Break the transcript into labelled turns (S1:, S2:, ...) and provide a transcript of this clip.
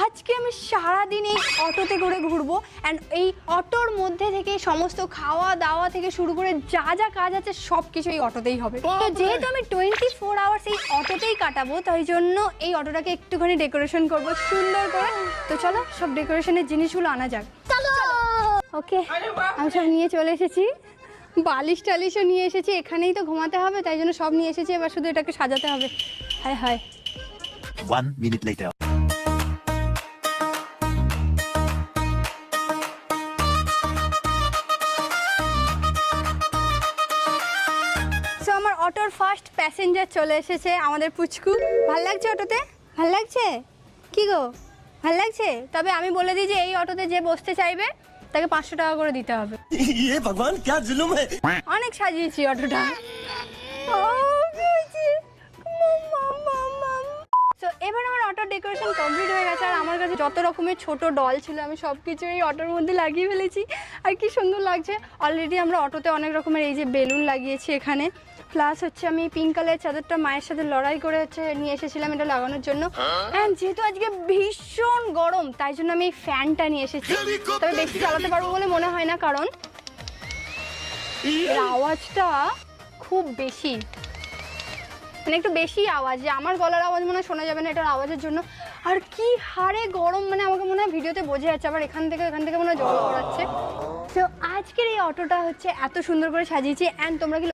S1: আজকে আমি সারাদিন এই অটোতে করে ঘুরবো অ্যান্ড এই অটোর মধ্যে থেকে সমস্ত খাওয়া দাওয়া থেকে শুরু করে যা যা কাজ আছে সব কিছু এই অটোতেই হবে। তো যেহেতু আমি 24 আওয়ার্স এই অটোতেই কাটাবো তাই জন্য এই অটোটাকে একটুখানি ডেকোরেশন করব সুন্দর করে। তো চলো সব ডেকোরেশনের জিনিসগুলো আনা যাক। ওকে, আমি সব নিয়ে চলে এসেছি, বালিশ টালিশও নিয়ে এসেছি, এখানেই তো ঘুমাতে হবে তাই জন্য সব নিয়ে এসেছি, এবার শুধু এটাকে সাজাতে হবে। হায় হায়।
S2: 1 minute later.
S1: সো আমার অটোর ফার্স্ট প্যাসেঞ্জার চলে এসেছে, আমাদের পুচকু। ভাল লাগছে অটোতে? ভাল লাগছে? কি গো, ভাল লাগছে? তবে আমি বলে দিই যে এই অটোতে যে বসতে চাইবে তাকে 500 টাকা করে দিতে হবে।
S2: ये भगवान क्या जुल्म है।
S1: অনেক সাজিয়েছি অটোটা। তো এবার আমার অটোর ডেকোরেশন কমপ্লিট হয়ে গেছে, আর আমার কাছে যত রকমের ছোট ডল ছিল আমি সব কিছু এই অটোর মধ্যে লাগিয়ে ফেলেছি। আর কি সুন্দর লাগছে। অলরেডি আমরা অটোতে অনেক রকমের এই যে বেলুন লাগিয়েছি এখানে, প্লাস হচ্ছে আমি পিঙ্ক কালারের চাদরটা মায়ের সাথে লড়াই করে হচ্ছে নিয়ে এসেছিলাম এটা লাগানোর জন্য। অ্যান্ড যেহেতু আজকে ভীষণ গরম তাই জন্য আমি এই ফ্যানটা নিয়ে এসেছি, তবে বেশি চালাতে পারবো বলে মনে হয় না, কারণ এর আওয়াজটা খুব বেশি, মানে একটু বেশি আওয়াজ, যে আমার গলার আওয়াজ মনে হয় শোনা যাবে না এটার আওয়াজের জন্য। আর কি হারে গরম, মানে আমাকে মনে হয় ভিডিওতে বোঝা যাচ্ছে, আবার এখান থেকে মনে হয় জল পড়াচ্ছে। তো আজকের এই অটোটা হচ্ছে এত সুন্দর করে সাজিয়েছি। অ্যান্ড তোমরা কি